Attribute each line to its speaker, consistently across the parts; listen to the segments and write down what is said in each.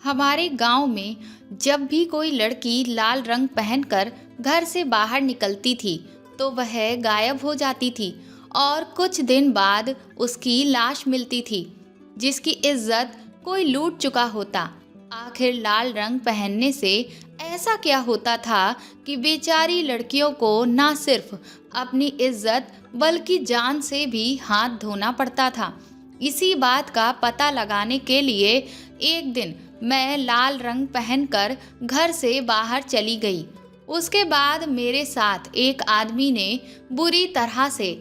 Speaker 1: हमारे गांव में जब भी कोई लड़की लाल रंग पहनकर घर से बाहर निकलती थी तो वह गायब हो जाती थी और कुछ दिन बाद उसकी लाश मिलती थी जिसकी इज्जत कोई लूट चुका होता। आखिर लाल रंग पहनने से ऐसा क्या होता था कि बेचारी लड़कियों को ना सिर्फ अपनी इज्जत बल्कि जान से भी हाथ धोना पड़ता था। इसी बात का पता लगाने के लिए एक दिन मैं लाल रंग पहनकर घर से बाहर चली गई। उसके बाद मेरे साथ एक आदमी ने बुरी तरह से।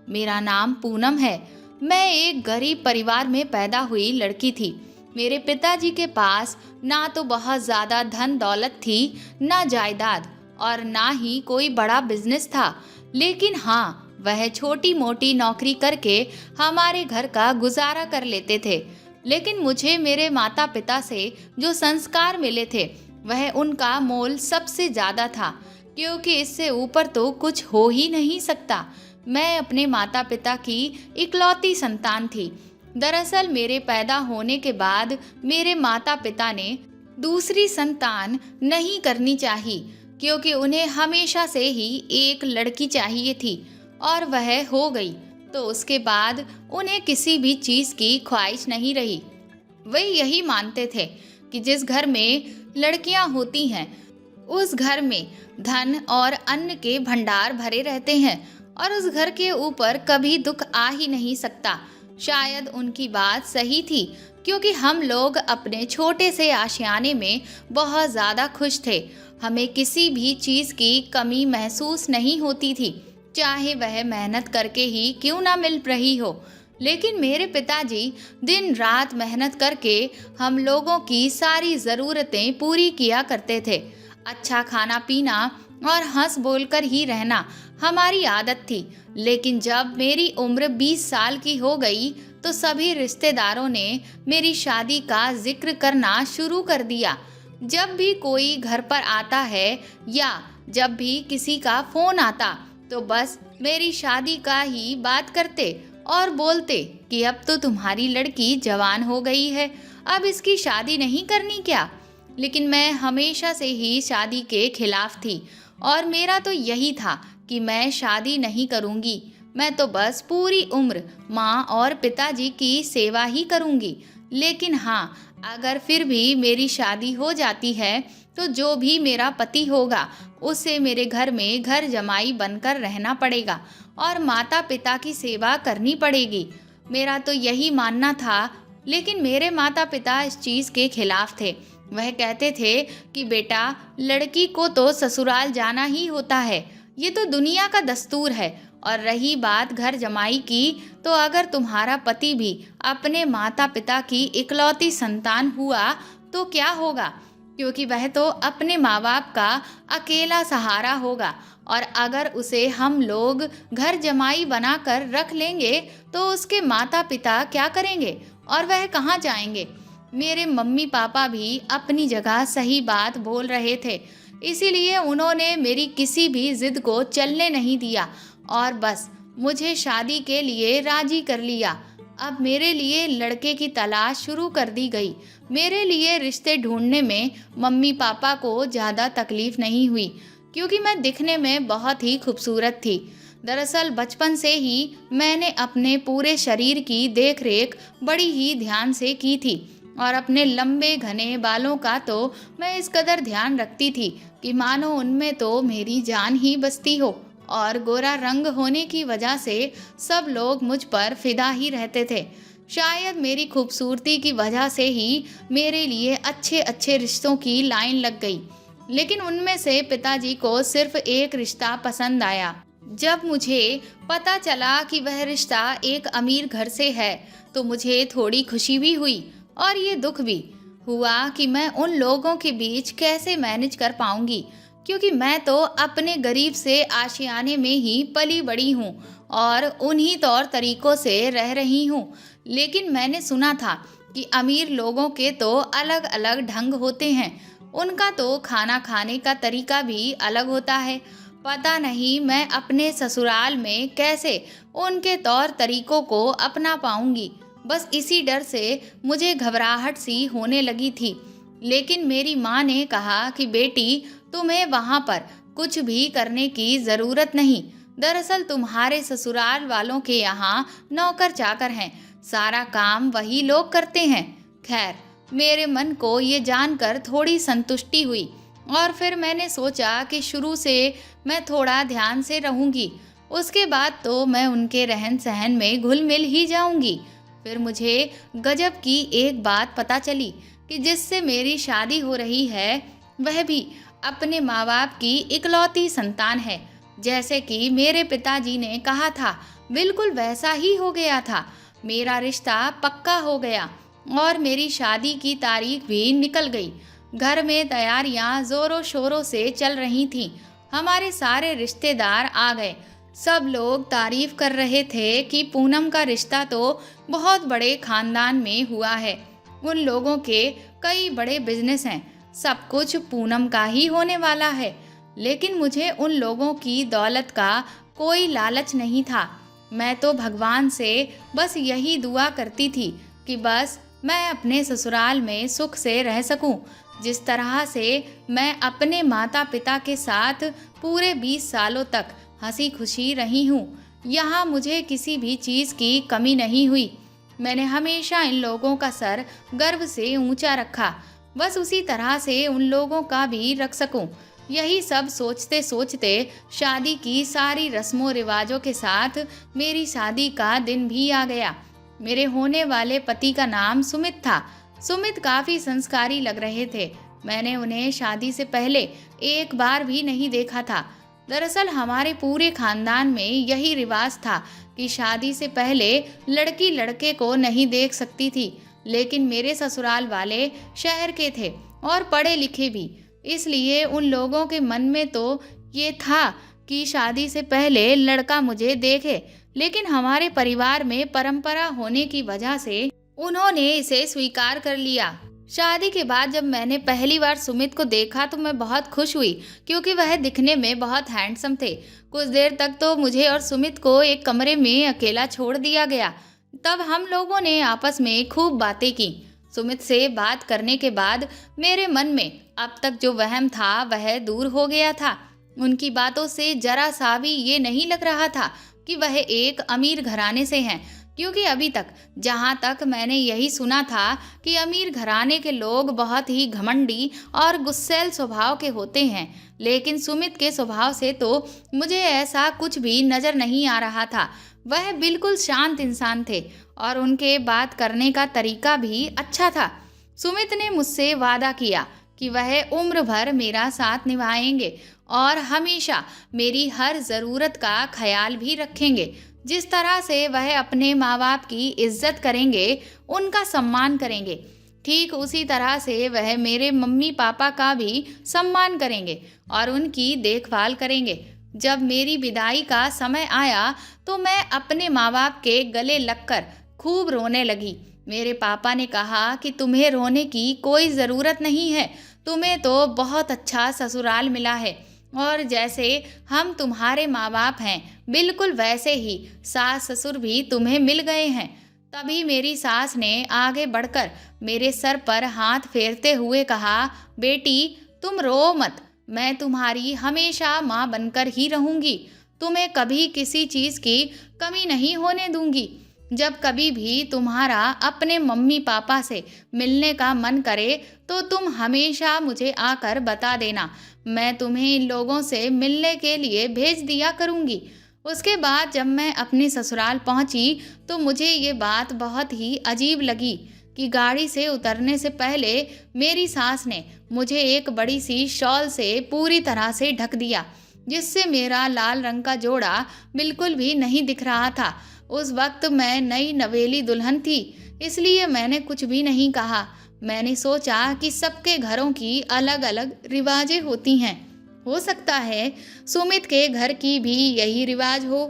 Speaker 1: मेरा नाम पूनम है। मैं एक गरीब परिवार में पैदा हुई लड़की थी। मेरे पिताजी के पास ना तो बहुत ज़्यादा धन दौलत थी, ना जायदाद और ना ही कोई बड़ा बिजनेस था। लेकिन हाँ, वह छोटी मोटी नौकरी करके हमारे घर का गुजारा कर लेते थे। लेकिन मुझे मेरे माता पिता से जो संस्कार मिले थे वह उनका मोल सबसे ज़्यादा था, क्योंकि इससे ऊपर तो कुछ हो ही नहीं सकता। मैं अपने माता पिता की इकलौती संतान थी। दरअसल मेरे पैदा होने के बाद मेरे माता पिता ने दूसरी संतान नहीं करनी चाहिए, क्योंकि उन्हें हमेशा से ही एक लड़की चाहिए थी और वह हो गई तो उसके बाद उन्हें किसी भी चीज़ की ख्वाहिश नहीं रही। वे यही मानते थे कि जिस घर में लड़कियां होती हैं उस घर में धन और अन्न के भंडार भरे रहते हैं और उस घर के ऊपर कभी दुख आ ही नहीं सकता। शायद उनकी बात सही थी, क्योंकि हम लोग अपने छोटे से आशियाने में बहुत ज़्यादा खुश थे। हमें किसी भी चीज़ की कमी महसूस नहीं होती थी, चाहे वह मेहनत करके ही क्यों ना मिल रही हो। लेकिन मेरे पिताजी दिन रात मेहनत करके हम लोगों की सारी ज़रूरतें पूरी किया करते थे। अच्छा खाना पीना और हंस बोलकर ही रहना हमारी आदत थी। लेकिन जब मेरी उम्र 20 साल की हो गई तो सभी रिश्तेदारों ने मेरी शादी का जिक्र करना शुरू कर दिया। जब भी कोई घर पर आता है या जब भी किसी का फ़ोन आता तो बस मेरी शादी का ही बात करते और बोलते कि अब तो तुम्हारी लड़की जवान हो गई है, अब इसकी शादी नहीं करनी क्या। लेकिन मैं हमेशा से ही शादी के खिलाफ थी और मेरा तो यही था कि मैं शादी नहीं करूंगी। मैं तो बस पूरी उम्र माँ और पिताजी की सेवा ही करूंगी। लेकिन हाँ, अगर फिर भी मेरी शादी हो जाती है तो जो भी मेरा पति होगा उसे मेरे घर में घर जमाई बनकर रहना पड़ेगा और माता पिता की सेवा करनी पड़ेगी। मेरा तो यही मानना था। लेकिन मेरे माता पिता इस चीज़ के खिलाफ थे। वह कहते थे कि बेटा, लड़की को तो ससुराल जाना ही होता है, ये तो दुनिया का दस्तूर है। और रही बात घर जमाई की, तो अगर तुम्हारा पति भी अपने माता पिता की इकलौती संतान हुआ तो क्या होगा, क्योंकि वह तो अपने माँ बाप का अकेला सहारा होगा। और अगर उसे हम लोग घर जमाई बनाकर रख लेंगे तो उसके माता पिता क्या करेंगे और वह कहाँ जाएंगे। मेरे मम्मी पापा भी अपनी जगह सही बात बोल रहे थे, इसीलिए उन्होंने मेरी किसी भी जिद को चलने नहीं दिया और बस मुझे शादी के लिए राजी कर लिया। अब मेरे लिए लड़के की तलाश शुरू कर दी गई। मेरे लिए रिश्ते ढूंढने में मम्मी पापा को ज़्यादा तकलीफ नहीं हुई, क्योंकि मैं दिखने में बहुत ही खूबसूरत थी। दरअसल बचपन से ही मैंने अपने पूरे शरीर की देखरेख बड़ी ही ध्यान से की थी और अपने लंबे घने बालों का तो मैं इस कदर ध्यान रखती थी कि मानो उनमें तो मेरी जान ही बसती हो। और गोरा रंग होने की वजह से सब लोग मुझ पर फिदा ही रहते थे। शायद मेरी खूबसूरती की वजह से ही मेरे लिए अच्छे अच्छे रिश्तों की लाइन लग गई। लेकिन उनमें से पिताजी को सिर्फ एक रिश्ता पसंद आया। जब मुझे पता चला कि वह रिश्ता एक अमीर घर से है तो मुझे थोड़ी खुशी भी हुई और ये दुख भी हुआ कि मैं उन लोगों के बीच कैसे मैनेज कर पाऊंगी, क्योंकि मैं तो अपने गरीब से आशियाने में ही पली बड़ी हूँ और उन्हीं तौर तरीकों से रह रही हूँ। लेकिन मैंने सुना था कि अमीर लोगों के तो अलग अलग ढंग होते हैं, उनका तो खाना खाने का तरीका भी अलग होता है। पता नहीं मैं अपने ससुराल में कैसे उनके तौर तरीकों को अपना पाऊंगी। बस इसी डर से मुझे घबराहट सी होने लगी थी। लेकिन मेरी माँ ने कहा कि बेटी, तुम्हें वहाँ पर कुछ भी करने की ज़रूरत नहीं। दरअसल तुम्हारे ससुराल वालों के यहाँ नौकर चाकर हैं, सारा काम वही लोग करते हैं। खैर, मेरे मन को ये जानकर थोड़ी संतुष्टि हुई और फिर मैंने सोचा कि शुरू से मैं थोड़ा ध्यान से रहूंगी। उसके बाद तो मैं उनके रहन सहन में घुल मिल ही जाऊंगी। फिर मुझे गजब की एक बात पता चली कि जिससे मेरी शादी हो रही है वह भी अपने माँ बाप की इकलौती संतान है। जैसे कि मेरे पिताजी ने कहा था, बिल्कुल वैसा ही हो गया था। मेरा रिश्ता पक्का हो गया और मेरी शादी की तारीख भी निकल गई। घर में तैयारियां जोरों शोरों से चल रही थीं। हमारे सारे रिश्तेदार आ गए। सब लोग तारीफ कर रहे थे कि पूनम का रिश्ता तो बहुत बड़े खानदान में हुआ है। उन लोगों के कई बड़े बिजनेस हैं, सब कुछ पूनम का ही होने वाला है। लेकिन मुझे उन लोगों की दौलत का कोई लालच नहीं था। मैं तो भगवान से बस यही दुआ करती थी कि बस मैं अपने ससुराल में सुख से रह सकूं। जिस तरह से मैं अपने माता पिता के साथ पूरे 20 सालों तक हंसी खुशी रही हूँ, यहाँ मुझे किसी भी चीज़ की कमी नहीं हुई। मैंने हमेशा इन लोगों का सर गर्व से ऊंचा रखा, बस उसी तरह से उन लोगों का भी रख सकूं। यही सब सोचते सोचते शादी की सारी रस्मों रिवाजों के साथ मेरी शादी का दिन भी आ गया। मेरे होने वाले पति का नाम सुमित था। सुमित काफ़ी संस्कारी लग रहे थे। मैंने उन्हें शादी से पहले एक बार भी नहीं देखा था। दरअसल हमारे पूरे खानदान में यही रिवाज था कि शादी से पहले लड़की लड़के को नहीं देख सकती थी। लेकिन मेरे ससुराल वाले शहर के थे और पढ़े लिखे भी, इसलिए उन लोगों के मन में तो ये था कि शादी से पहले लड़का मुझे देखे। लेकिन हमारे परिवार में परंपरा होने की वजह से उन्होंने इसे स्वीकार कर लिया। शादी के बाद जब मैंने पहली बार सुमित को देखा तो मैं बहुत खुश हुई, क्योंकि वह दिखने में बहुत हैंडसम थे। कुछ देर तक तो मुझे और सुमित को एक कमरे में अकेला छोड़ दिया गया। तब हम लोगों ने आपस में खूब बातें की। सुमित से बात करने के बाद मेरे मन में अब तक जो वहम था वह दूर हो गया था। उनकी बातों से जरा सा भी ये नहीं लग रहा था कि वह एक अमीर घराने से हैं, क्योंकि अभी तक जहाँ तक मैंने यही सुना था कि अमीर घराने के लोग बहुत ही घमंडी और गुस्सैल स्वभाव के होते हैं। लेकिन सुमित के स्वभाव से तो मुझे ऐसा कुछ भी नज़र नहीं आ रहा था। वह बिल्कुल शांत इंसान थे और उनके बात करने का तरीका भी अच्छा था। सुमित ने मुझसे वादा किया कि वह उम्र भर मेरा साथ निभाएंगे और हमेशा मेरी हर ज़रूरत का ख्याल भी रखेंगे। जिस तरह से वह अपने माँ बाप की इज्जत करेंगे, उनका सम्मान करेंगे, ठीक उसी तरह से वह मेरे मम्मी पापा का भी सम्मान करेंगे और उनकी देखभाल करेंगे। जब मेरी विदाई का समय आया तो मैं अपने माँ बाप के गले लगकर खूब रोने लगी। मेरे पापा ने कहा कि तुम्हें रोने की कोई ज़रूरत नहीं है, तुम्हें तो बहुत अच्छा ससुराल मिला है और जैसे हम तुम्हारे माँ बाप हैं बिल्कुल वैसे ही सास ससुर भी तुम्हें मिल गए हैं। तभी मेरी सास ने आगे बढ़कर मेरे सर पर हाथ फेरते हुए कहा, बेटी तुम रो मत, मैं तुम्हारी हमेशा माँ बनकर ही रहूँगी, तुम्हें कभी किसी चीज़ की कमी नहीं होने दूँगी। जब कभी भी तुम्हारा अपने मम्मी पापा से मिलने का मन करे तो तुम हमेशा मुझे आकर बता देना, मैं तुम्हें इन लोगों से मिलने के लिए भेज दिया करूँगी। उसके बाद जब मैं अपने ससुराल पहुँची तो मुझे ये बात बहुत ही अजीब लगी कि गाड़ी से उतरने से पहले मेरी सास ने मुझे एक बड़ी सी शॉल से पूरी तरह से ढक दिया, जिससे मेरा लाल रंग का जोड़ा बिल्कुल भी नहीं दिख रहा था। उस वक्त मैं नई नवेली दुल्हन थी, इसलिए मैंने कुछ भी नहीं कहा। मैंने सोचा कि सबके घरों की अलग अलग रिवाजें होती हैं, हो सकता है सुमित के घर की भी यही रिवाज हो,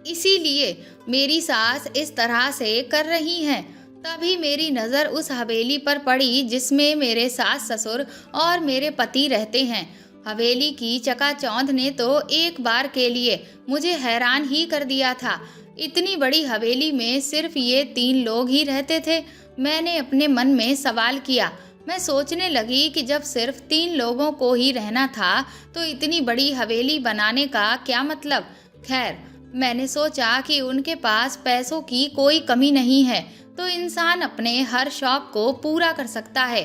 Speaker 1: इसीलिए मेरी सास इस तरह से कर रही हैं। तभी मेरी नज़र उस हवेली पर पड़ी जिसमें मेरे सास ससुर और मेरे पति रहते हैं। हवेली की चकाचौंध ने तो एक बार के लिए मुझे हैरान ही कर दिया था। इतनी बड़ी हवेली में सिर्फ ये 3 लोग ही रहते थे। मैंने अपने मन में सवाल किया, मैं सोचने लगी कि जब सिर्फ 3 लोगों को ही रहना था तो इतनी बड़ी हवेली बनाने का क्या मतलब। खैर, मैंने सोचा कि उनके पास पैसों की कोई कमी नहीं है, तो इंसान अपने हर शौक को पूरा कर सकता है।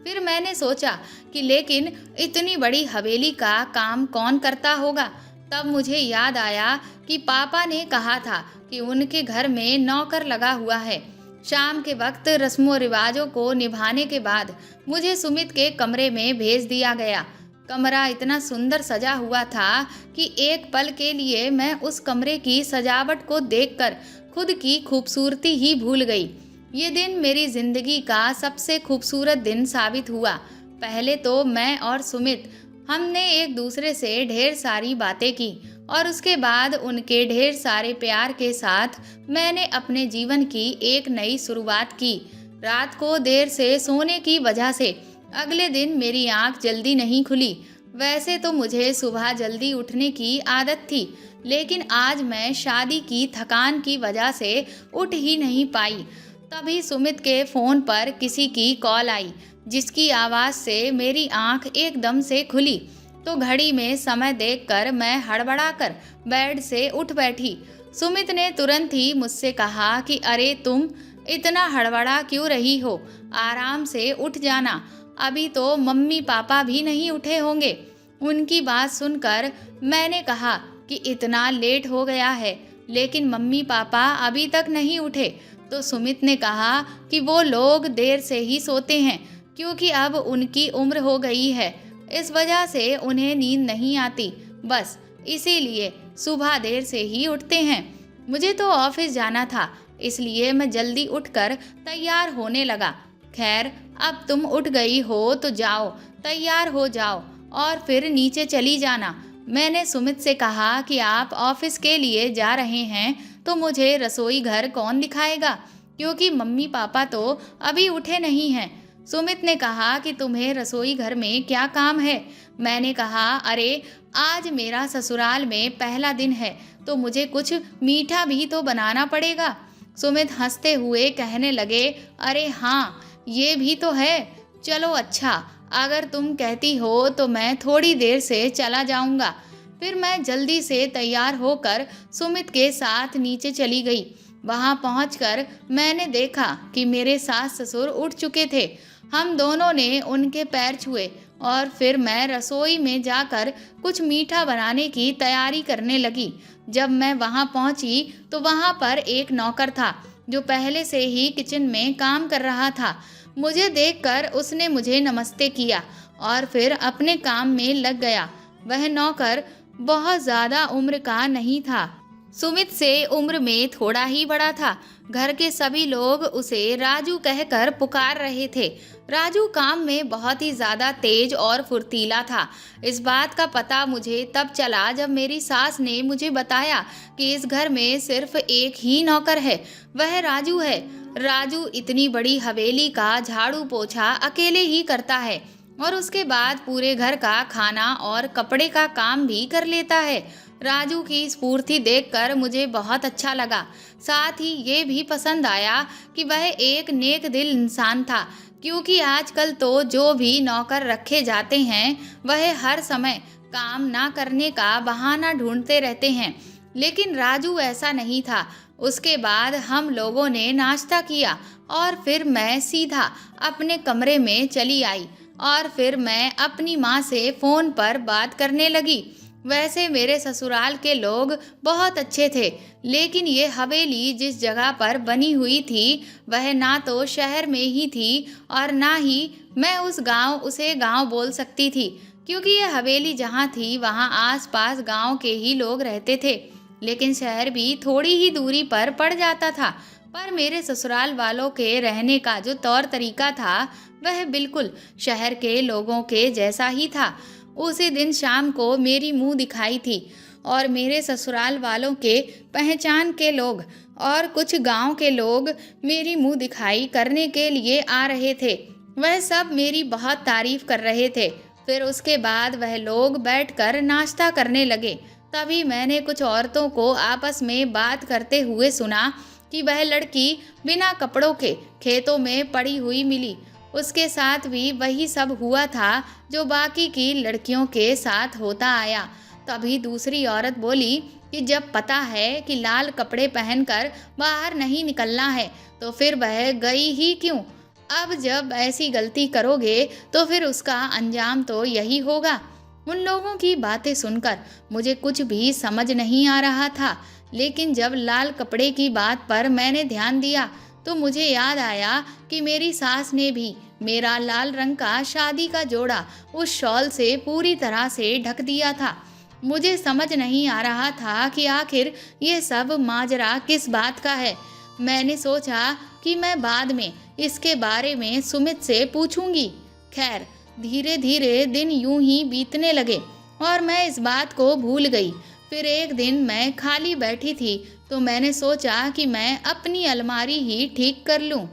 Speaker 1: फिर मैंने सोचा कि लेकिन इतनी बड़ी हवेली का काम कौन करता होगा। तब मुझे याद आया कि पापा ने कहा था कि उनके घर में नौकर लगा हुआ है। शाम के वक्त रस्मों रिवाजों को निभाने के बाद मुझे सुमित के कमरे में भेज दिया गया। कमरा इतना सुंदर सजा हुआ था कि एक पल के लिए मैं उस कमरे की सजावट को देखकर खुद की खूबसूरती ही भूल गई। ये दिन मेरी जिंदगी का सबसे खूबसूरत दिन साबित हुआ। पहले तो मैं और सुमित हमने एक दूसरे से ढेर सारी बातें की और उसके बाद उनके ढेर सारे प्यार के साथ मैंने अपने जीवन की एक नई शुरुआत की। रात को देर से सोने की वजह से अगले दिन मेरी आंख जल्दी नहीं खुली। वैसे तो मुझे सुबह जल्दी उठने की आदत थी, लेकिन आज मैं शादी की थकान की वजह से उठ ही नहीं पाई। तभी सुमित के फ़ोन पर किसी की कॉल आई, जिसकी आवाज़ से मेरी आंख एकदम से खुली। तो घड़ी में समय देखकर मैं हड़बड़ाकर बेड से उठ बैठी। सुमित ने तुरंत ही मुझसे कहा कि अरे तुम इतना हड़बड़ा क्यों रही हो, आराम से उठ जाना, अभी तो मम्मी पापा भी नहीं उठे होंगे। उनकी बात सुनकर मैंने कहा कि इतना लेट हो गया है, लेकिन मम्मी पापा अभी तक नहीं उठे। तो सुमित ने कहा कि वो लोग देर से ही सोते हैं, क्योंकि अब उनकी उम्र हो गई है, इस वजह से उन्हें नींद नहीं आती, बस इसीलिए सुबह देर से ही उठते हैं। मुझे तो ऑफिस जाना था, इसलिए मैं जल्दी उठकर तैयार होने लगा। खैर, अब तुम उठ गई हो तो जाओ, तैयार हो जाओ और फिर नीचे चली जाना। मैंने सुमित से कहा कि आप ऑफिस के लिए जा रहे हैं तो मुझे रसोई घर कौन दिखाएगा, क्योंकि मम्मी पापा तो अभी उठे नहीं हैं। सुमित ने कहा कि तुम्हें रसोई घर में क्या काम है। मैंने कहा अरे आज मेरा ससुराल में पहला दिन है, तो मुझे कुछ मीठा भी तो बनाना पड़ेगा। सुमित हंसते हुए कहने लगे, अरे हाँ, ये भी तो है। चलो अच्छा, अगर तुम कहती हो तो मैं थोड़ी देर से चला जाऊंगा। फिर मैं जल्दी से तैयार होकर सुमित के साथ नीचे चली गई। वहां पहुंचकर मैंने देखा कि मेरे सास ससुर उठ चुके थे। हम दोनों ने उनके पैर छुए और फिर मैं रसोई में जाकर कुछ मीठा बनाने की तैयारी करने लगी। जब मैं वहां पहुंची तो वहां पर एक नौकर था जो पहले से ही किचन में काम कर रहा था। मुझे देखकर उसने मुझे नमस्ते किया और फिर अपने काम में लग गया। वह नौकर बहुत ज़्यादा उम्र का नहीं था, सुमित से उम्र में थोड़ा ही बड़ा था। घर के सभी लोग उसे राजू कहकर पुकार रहे थे। राजू काम में बहुत ही ज़्यादा तेज और फुर्तीला था। इस बात का पता मुझे तब चला जब मेरी सास ने मुझे बताया कि इस घर में सिर्फ एक ही नौकर है, वह राजू है। राजू इतनी बड़ी हवेली का झाड़ू पोछा अकेले ही करता है और उसके बाद पूरे घर का खाना और कपड़े का काम भी कर लेता है। राजू की स्फूर्ति देखकर मुझे बहुत अच्छा लगा। साथ ही ये भी पसंद आया कि वह एक नेक दिल इंसान था, क्योंकि आजकल तो जो भी नौकर रखे जाते हैं वह हर समय काम ना करने का बहाना ढूंढते रहते हैं, लेकिन राजू ऐसा नहीं था। उसके बाद हम लोगों ने नाश्ता किया और फिर मैं सीधा अपने कमरे में चली आई और फिर मैं अपनी माँ से फ़ोन पर बात करने लगी। वैसे मेरे ससुराल के लोग बहुत अच्छे थे, लेकिन ये हवेली जिस जगह पर बनी हुई थी वह ना तो शहर में ही थी और ना ही मैं उसे गांव बोल सकती थी, क्योंकि ये हवेली जहाँ थी वहाँ आसपास गांव के ही लोग रहते थे, लेकिन शहर भी थोड़ी ही दूरी पर पड़ जाता था। पर मेरे ससुराल वालों के रहने का जो तौर तरीका था वह बिल्कुल शहर के लोगों के जैसा ही था। उसी दिन शाम को मेरी मुंह दिखाई थी और मेरे ससुराल वालों के पहचान के लोग और कुछ गांव के लोग मेरी मुंह दिखाई करने के लिए आ रहे थे। वह सब मेरी बहुत तारीफ कर रहे थे। फिर उसके बाद वह लोग बैठकर नाश्ता करने लगे। तभी मैंने कुछ औरतों को आपस में बात करते हुए सुना कि वह लड़की बिना कपड़ों के खेतों में पड़ी हुई मिली। उसके साथ भी वही सब हुआ था जो बाकी की लड़कियों के साथ होता आया। तभी दूसरी औरत बोली कि जब पता है कि लाल कपड़े पहनकर बाहर नहीं निकलना है तो फिर वह गई ही क्यों? अब जब ऐसी गलती करोगे तो फिर उसका अंजाम तो यही होगा। उन लोगों की बातें सुनकर मुझे कुछ भी समझ नहीं आ रहा था, लेकिन जब लाल कपड़े की बात पर मैंने ध्यान दिया तो मुझे याद आया कि मेरी सास ने भी मेरा लाल रंग का शादी का जोड़ा उस शॉल से पूरी तरह से ढक दिया था। मुझे समझ नहीं आ रहा था कि आखिर ये सब माजरा किस बात का है। मैंने सोचा कि मैं बाद में इसके बारे में सुमित से पूछूंगी। खैर, धीरे धीरे दिन यूं ही बीतने लगे और मैं इस बात को भूल गई। फिर एक दिन मैं खाली बैठी थी तो मैंने सोचा कि मैं अपनी अलमारी ही ठीक कर लूं।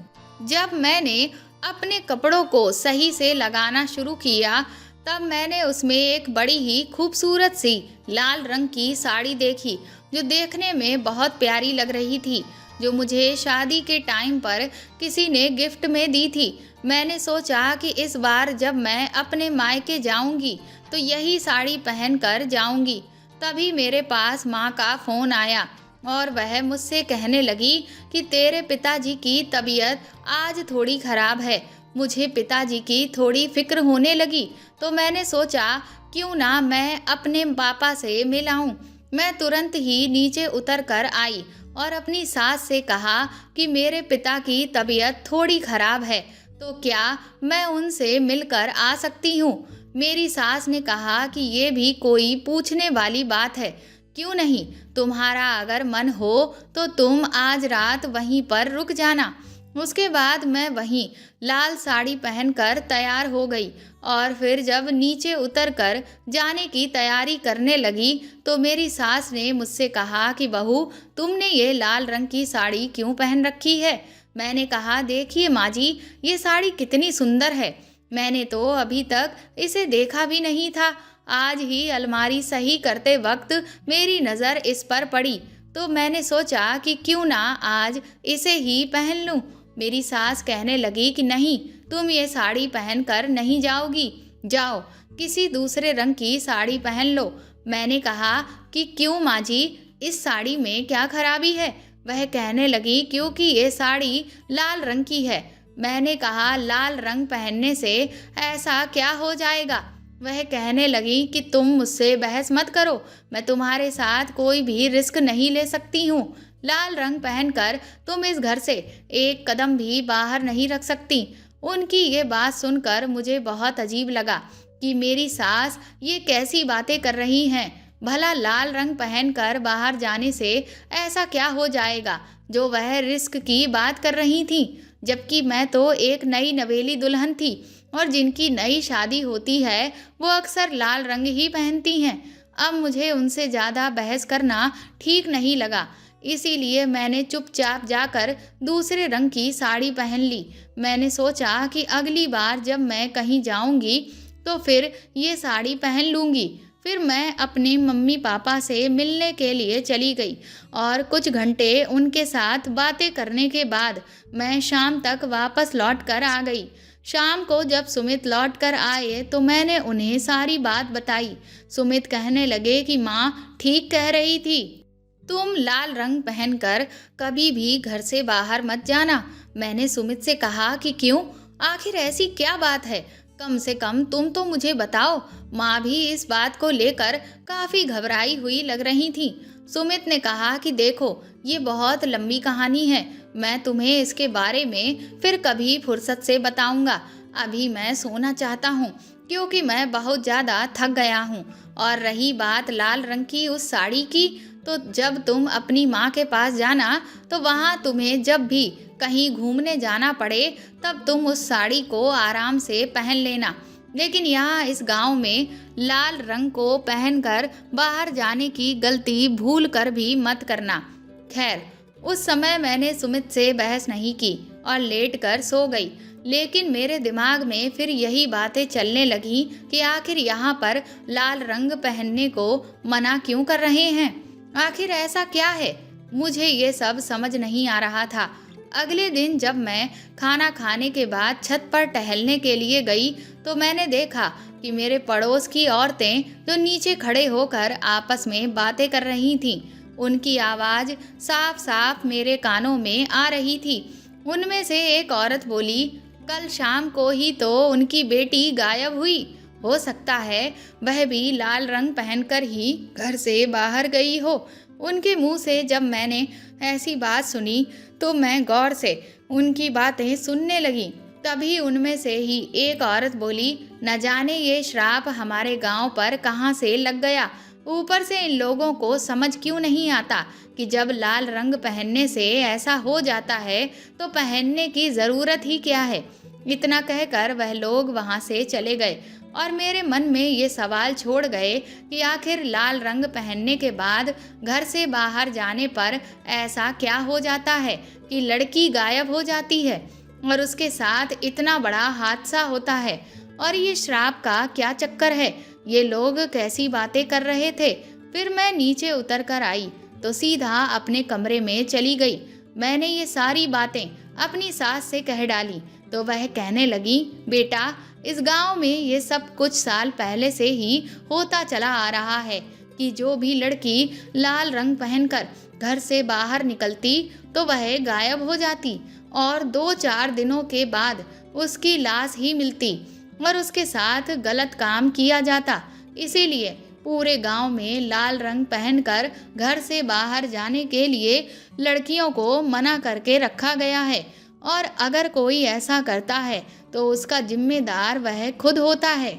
Speaker 1: जब मैंने अपने कपड़ों को सही से लगाना शुरू किया तब मैंने उसमें एक बड़ी ही खूबसूरत सी लाल रंग की साड़ी देखी जो देखने में बहुत प्यारी लग रही थी, जो मुझे शादी के टाइम पर किसी ने गिफ्ट में दी थी। मैंने सोचा कि इस बार जब मैं अपने मायके जाऊंगी तो यही साड़ी पहनकर जाऊंगी। तभी मेरे पास माँ का फ़ोन आया और वह मुझसे कहने लगी कि तेरे पिताजी की तबीयत आज थोड़ी ख़राब है। मुझे पिताजी की थोड़ी फिक्र होने लगी तो मैंने सोचा क्यों ना मैं अपने पापा से मिल आऊं। मैं तुरंत ही नीचे उतर कर आई और अपनी सास से कहा कि मेरे पिता की तबीयत थोड़ी ख़राब है तो क्या मैं उनसे मिलकर आ सकती हूँ। मेरी सास ने कहा कि ये भी कोई पूछने वाली बात है, क्यों नहीं, तुम्हारा अगर मन हो तो तुम आज रात वहीं पर रुक जाना। उसके बाद मैं वहीं लाल साड़ी पहनकर तैयार हो गई और फिर जब नीचे उतरकर जाने की तैयारी करने लगी तो मेरी सास ने मुझसे कहा कि बहू, तुमने ये लाल रंग की साड़ी क्यों पहन रखी है। मैंने कहा देखिए माँ जी, ये साड़ी कितनी सुंदर है, मैंने तो अभी तक इसे देखा भी नहीं था। आज ही अलमारी सही करते वक्त मेरी नज़र इस पर पड़ी तो मैंने सोचा कि क्यों ना आज इसे ही पहन लूं। मेरी सास कहने लगी कि नहीं, तुम ये साड़ी पहनकर नहीं जाओगी, जाओ किसी दूसरे रंग की साड़ी पहन लो। मैंने कहा कि क्यों माँ जी, इस साड़ी में क्या खराबी है। वह कहने लगी क्योंकि ये साड़ी लाल रंग की है। मैंने कहा लाल रंग पहनने से ऐसा क्या हो जाएगा। वह कहने लगी कि तुम मुझसे बहस मत करो, मैं तुम्हारे साथ कोई भी रिस्क नहीं ले सकती हूँ। लाल रंग पहनकर तुम इस घर से एक कदम भी बाहर नहीं रख सकती। उनकी ये बात सुनकर मुझे बहुत अजीब लगा कि मेरी सास ये कैसी बातें कर रही हैं। भला लाल रंग पहनकर बाहर जाने से ऐसा क्या हो जाएगा जो वह रिस्क की बात कर रही थी, जबकि मैं तो एक नई नवेली दुल्हन थी और जिनकी नई शादी होती है वो अक्सर लाल रंग ही पहनती हैं। अब मुझे उनसे ज़्यादा बहस करना ठीक नहीं लगा, इसीलिए मैंने चुपचाप जाकर दूसरे रंग की साड़ी पहन ली। मैंने सोचा कि अगली बार जब मैं कहीं जाऊंगी तो फिर ये साड़ी पहन लूँगी। फिर मैं अपने मम्मी पापा से मिलने के लिए चली गई और कुछ घंटे उनके साथ बातें करने के बाद मैं शाम तक वापस लौट कर आ गई। शाम को जब सुमित लौट कर आए तो मैंने उन्हें सारी बात बताई। सुमित कहने लगे कि माँ ठीक कह रही थी, तुम लाल रंग पहनकर कभी भी घर से बाहर मत जाना। मैंने सुमित से कहा कि क्यों, आखिर ऐसी क्या बात है, कम से कम तुम तो मुझे बताओ। माँ भी इस बात को लेकर काफ़ी घबराई हुई लग रही थी। सुमित ने कहा कि देखो, ये बहुत लंबी कहानी है, मैं तुम्हें इसके बारे में फिर कभी फुर्सत से बताऊंगा। अभी मैं सोना चाहता हूँ क्योंकि मैं बहुत ज़्यादा थक गया हूँ। और रही बात लाल रंग की उस साड़ी की, तो जब तुम अपनी माँ के पास जाना तो वहाँ तुम्हें जब भी कहीं घूमने जाना पड़े तब तुम उस साड़ी को आराम से पहन लेना, लेकिन यहाँ इस गांव में लाल रंग को पहनकर बाहर जाने की गलती भूल कर भी मत करना। खैर, उस समय मैंने सुमित से बहस नहीं की और लेट कर सो गई, लेकिन मेरे दिमाग में फिर यही बातें चलने लगी कि आखिर यहाँ पर लाल रंग पहनने को मना क्यों कर रहे हैं। आखिर ऐसा क्या है, मुझे ये सब समझ नहीं आ रहा था। अगले दिन जब मैं खाना खाने के बाद छत पर टहलने के लिए गई तो मैंने देखा कि मेरे पड़ोस की औरतें जो नीचे खड़े होकर आपस में बातें कर रही थीं, उनकी आवाज़ साफ साफ मेरे कानों में आ रही थी। उनमें से एक औरत बोली, कल शाम को ही तो उनकी बेटी गायब हुई। हो सकता है वह भी लाल रंग पहनकर ही घर से बाहर गई हो। उनके मुंह से जब मैंने ऐसी बात सुनी तो मैं गौर से उनकी बातें सुनने लगी। तभी उनमें से ही एक औरत बोली, न जाने ये श्राप हमारे गांव पर कहाँ से लग गया। ऊपर से इन लोगों को समझ क्यों नहीं आता कि जब लाल रंग पहनने से ऐसा हो जाता है तो पहनने की ज़रूरत ही क्या है। इतना कहकर वह लोग वहाँ से चले गए और मेरे मन में ये सवाल छोड़ गए कि आखिर लाल रंग पहनने के बाद घर से बाहर जाने पर ऐसा क्या हो जाता है कि लड़की गायब हो जाती है और उसके साथ इतना बड़ा हादसा होता है। और ये श्राप का क्या चक्कर है, ये लोग कैसी बातें कर रहे थे। फिर मैं नीचे उतर कर आई तो सीधा अपने कमरे में चली गई। मैंने ये सारी बातें अपनी सास से कह डाली तो वह कहने लगी, बेटा इस गांव में ये सब कुछ साल पहले से ही होता चला आ रहा है कि जो भी लड़की लाल रंग पहनकर घर से बाहर निकलती तो वह गायब हो जाती और 2-4 दिनों के बाद उसकी लाश ही मिलती और उसके साथ गलत काम किया जाता। इसीलिए पूरे गांव में लाल रंग पहनकर घर से बाहर जाने के लिए लड़कियों को मना करके रखा गया है और अगर कोई ऐसा करता है तो उसका जिम्मेदार वह खुद होता है।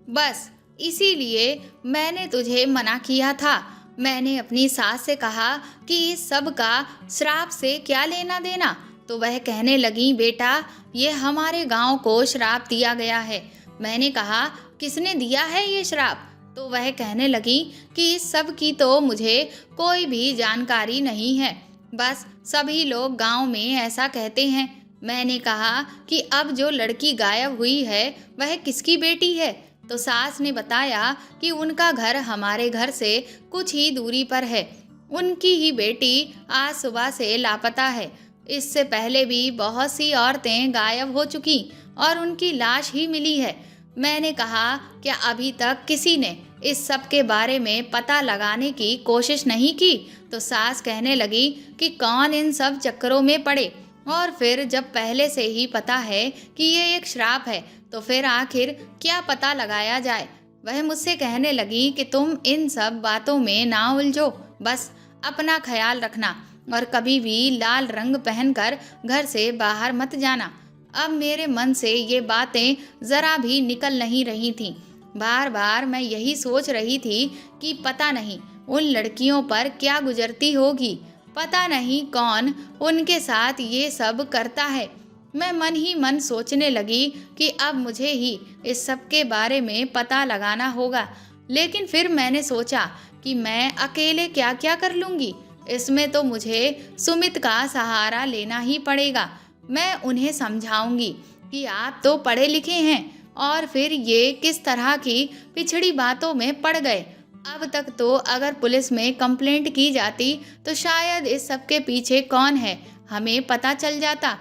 Speaker 1: बस इसीलिए मैंने तुझे मना किया था। मैंने अपनी सास से कहा कि इस सब का श्राप से क्या लेना देना, तो वह कहने लगी, बेटा ये हमारे गांव को श्राप दिया गया है। मैंने कहा, किसने दिया है ये श्राप? तो वह कहने लगी कि इस सब की तो मुझे कोई भी जानकारी नहीं है, बस सभी लोग गांव में ऐसा कहते हैं। मैंने कहा कि अब जो लड़की गायब हुई है वह किसकी बेटी है? तो सास ने बताया कि उनका घर हमारे घर से कुछ ही दूरी पर है। उनकी ही बेटी आज सुबह से लापता है। इससे पहले भी बहुत सी औरतें गायब हो चुकी और उनकी लाश ही मिली है। मैंने कहा, क्या अभी तक किसी ने इस सब के बारे में पता लगाने की कोशिश नहीं की? तो सास कहने लगी कि कौन इन सब चक्करों में पड़े, और फिर जब पहले से ही पता है कि ये एक श्राप है तो फिर आखिर क्या पता लगाया जाए। वह मुझसे कहने लगी कि तुम इन सब बातों में ना उलझो, बस अपना ख्याल रखना और कभी भी लाल रंग पहनकर घर से बाहर मत जाना। अब मेरे मन से ये बातें ज़रा भी निकल नहीं रही थीं। बार बार मैं यही सोच रही थी कि पता नहीं उन लड़कियों पर क्या गुजरती होगी, पता नहीं कौन उनके साथ ये सब करता है। मैं मन ही मन सोचने लगी कि अब मुझे ही इस सब के बारे में पता लगाना होगा। लेकिन फिर मैंने सोचा कि मैं अकेले क्या क्या कर लूँगी, इसमें तो मुझे सुमित का सहारा लेना ही पड़ेगा। मैं उन्हें समझाऊंगी कि आप तो पढ़े लिखे हैं और फिर ये किस तरह की पिछड़ी बातों में पड़ गए। अब तक तो अगर पुलिस में कंप्लेंट की जाती तो शायद इस सब के पीछे कौन है हमें पता चल जाता।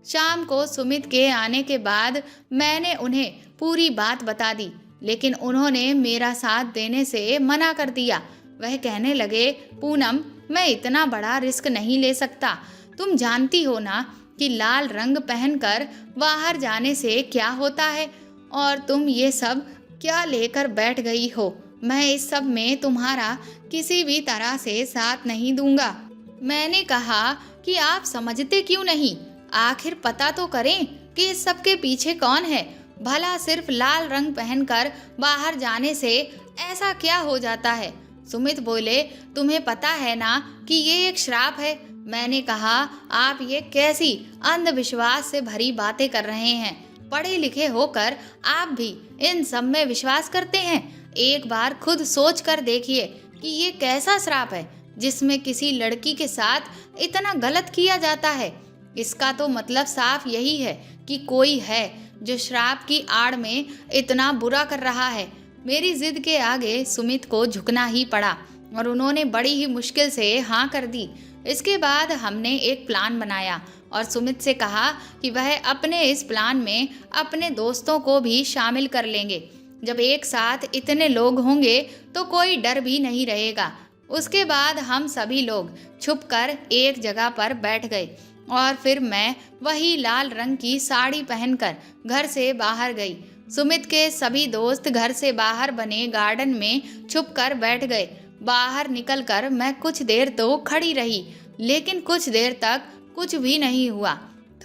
Speaker 1: शाम को सुमित के आने के बाद मैंने उन्हें पूरी बात बता दी, लेकिन उन्होंने मेरा साथ देने से मना कर दिया। वह कहने लगे, पूनम मैं इतना बड़ा रिस्क नहीं ले सकता। तुम जानती हो ना कि लाल रंग पहनकर बाहर जाने से क्या होता है, और तुम ये सब क्या लेकर बैठ गई हो। मैं इस सब में तुम्हारा किसी भी तरह से साथ नहीं दूंगा। मैंने कहा कि आप समझते क्यों नहीं, आखिर पता तो करें कि इस सब के पीछे कौन है। भला सिर्फ लाल रंग पहनकर बाहर जाने से ऐसा क्या हो जाता है। सुमित बोले, तुम्हें पता है ना कि ये एक श्राप है। मैंने कहा, आप ये कैसी अंधविश्वास से भरी बातें कर रहे हैं। पढ़े लिखे होकर आप भी इन सब में विश्वास करते हैं। एक बार खुद सोच कर देखिए कि ये कैसा श्राप है जिसमें किसी लड़की के साथ इतना गलत किया जाता है। इसका तो मतलब साफ यही है कि कोई है जो श्राप की आड़ में इतना बुरा कर रहा है। मेरी जिद के आगे सुमित को झुकना ही पड़ा और उन्होंने बड़ी ही मुश्किल से हाँ कर दी। इसके बाद हमने एक प्लान बनाया और सुमित से कहा कि वह अपने इस प्लान में अपने दोस्तों को भी शामिल कर लेंगे। जब एक साथ इतने लोग होंगे तो कोई डर भी नहीं रहेगा। उसके बाद हम सभी लोग छुपकर एक जगह पर बैठ गए और फिर मैं वही लाल रंग की साड़ी पहनकर घर से बाहर गई। सुमित के सभी दोस्त घर से बाहर बने गार्डन में छुपकर बैठ गए। बाहर निकलकर मैं कुछ देर तो खड़ी रही, लेकिन कुछ देर तक कुछ भी नहीं हुआ।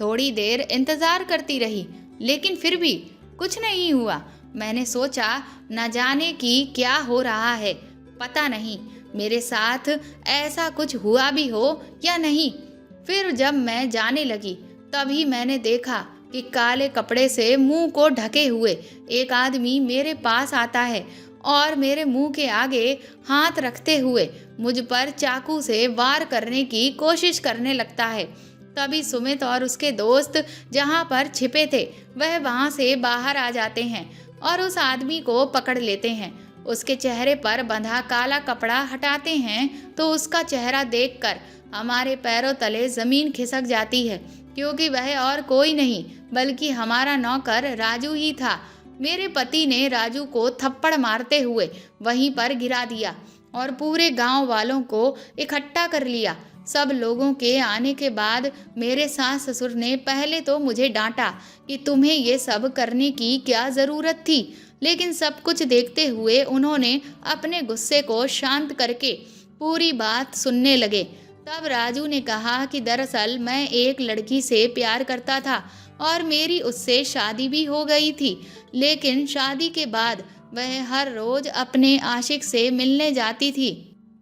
Speaker 1: थोड़ी देर इंतजार करती रही, लेकिन फिर भी कुछ नहीं हुआ। मैंने सोचा न जाने कि क्या हो रहा है, पता नहीं मेरे साथ ऐसा कुछ हुआ भी हो या नहीं। फिर जब मैं जाने लगी तभी मैंने देखा कि काले कपड़े से मुंह को ढके हुए एक आदमी मेरे पास आता है और मेरे मुंह के आगे हाथ रखते हुए मुझ पर चाकू से वार करने की कोशिश करने लगता है। तभी सुमित और उसके दोस्त जहां पर छिपे थे वह वहां से बाहर आ जाते हैं और उस आदमी को पकड़ लेते हैं। उसके चेहरे पर बंधा काला कपड़ा हटाते हैं तो उसका चेहरा देखकर हमारे पैरों तले जमीन खिसक जाती है, क्योंकि वह और कोई नहीं बल्कि हमारा नौकर राजू ही था। मेरे पति ने राजू को थप्पड़ मारते हुए वहीं पर गिरा दिया और पूरे गांव वालों को इकट्ठा कर लिया। सब लोगों के आने के बाद मेरे सास ससुर ने पहले तो मुझे डांटा कि तुम्हें ये सब करने की क्या ज़रूरत थी, लेकिन सब कुछ देखते हुए उन्होंने अपने गुस्से को शांत करके पूरी बात सुनने लगे। तब राजू ने कहा कि दरअसल मैं एक लड़की से प्यार करता था और मेरी उससे शादी भी हो गई थी, लेकिन शादी के बाद वह हर रोज अपने आशिक से मिलने जाती थी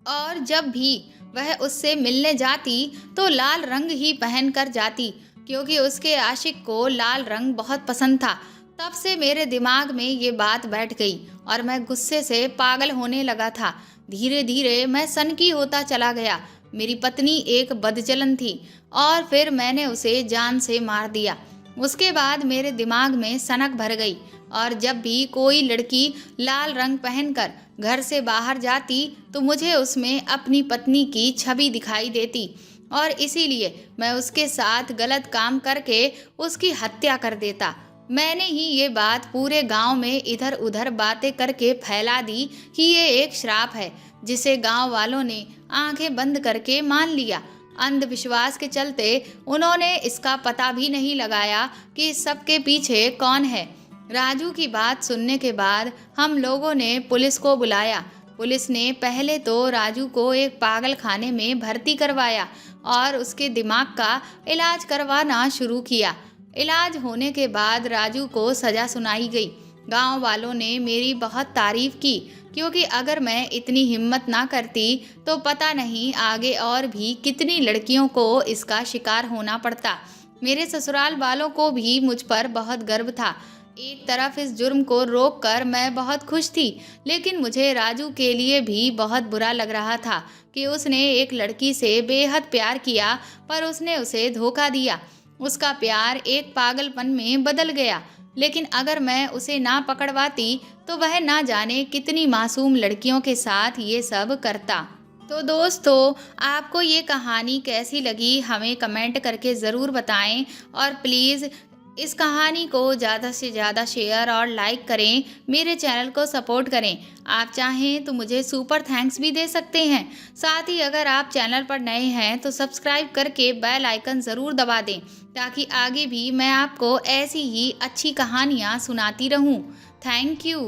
Speaker 1: और जब भी वह उससे मिलने जाती तो लाल रंग ही पहन कर जाती, क्योंकि उसके आशिक को लाल रंग बहुत पसंद था। तब से मेरे दिमाग में ये बात बैठ गई और मैं गुस्से से पागल होने लगा था। धीरे धीरे मैं सनकी होता चला गया। मेरी पत्नी एक बदचलन थी और फिर मैंने उसे जान से मार दिया। उसके बाद मेरे दिमाग में सनक भर गई और जब भी कोई लड़की लाल रंग पहनकर घर से बाहर जाती तो मुझे उसमें अपनी पत्नी की छवि दिखाई देती और इसीलिए मैं उसके साथ गलत काम करके उसकी हत्या कर देता। मैंने ही ये बात पूरे गांव में इधर उधर बातें करके फैला दी कि ये एक श्राप है, जिसे गांव वालों ने आंखें बंद करके मान लिया। अंधविश्वास के चलते उन्होंने इसका पता भी नहीं लगाया कि इस सब के पीछे कौन है। राजू की बात सुनने के बाद हम लोगों ने पुलिस को बुलाया। पुलिस ने पहले तो राजू को एक पागल खाने में भर्ती करवाया और उसके दिमाग का इलाज करवाना शुरू किया। इलाज होने के बाद राजू को सज़ा सुनाई गई। गांव वालों ने मेरी बहुत तारीफ की, क्योंकि अगर मैं इतनी हिम्मत ना करती तो पता नहीं आगे और भी कितनी लड़कियों को इसका शिकार होना पड़ता। मेरे ससुराल वालों को भी मुझ पर बहुत गर्व था। एक तरफ इस जुर्म को रोककर मैं बहुत खुश थी, लेकिन मुझे राजू के लिए भी बहुत बुरा लग रहा था कि उसने एक लड़की से बेहद प्यार किया, पर उसने उसे धोखा दिया। उसका प्यार एक पागलपन में बदल गया, लेकिन अगर मैं उसे ना पकड़वाती तो वह ना जाने कितनी मासूम लड़कियों के साथ ये सब करता। तो दोस्तों, आपको ये कहानी कैसी लगी हमें कमेंट करके ज़रूर बताएं और प्लीज़ इस कहानी को ज़्यादा से ज़्यादा शेयर और लाइक करें, मेरे चैनल को सपोर्ट करें। आप चाहें तो मुझे सुपर थैंक्स भी दे सकते हैं। साथ ही अगर आप चैनल पर नए हैं तो सब्सक्राइब करके बेल आइकन ज़रूर दबा दें, ताकि आगे भी मैं आपको ऐसी ही अच्छी कहानियाँ सुनाती रहूँ। Thank you.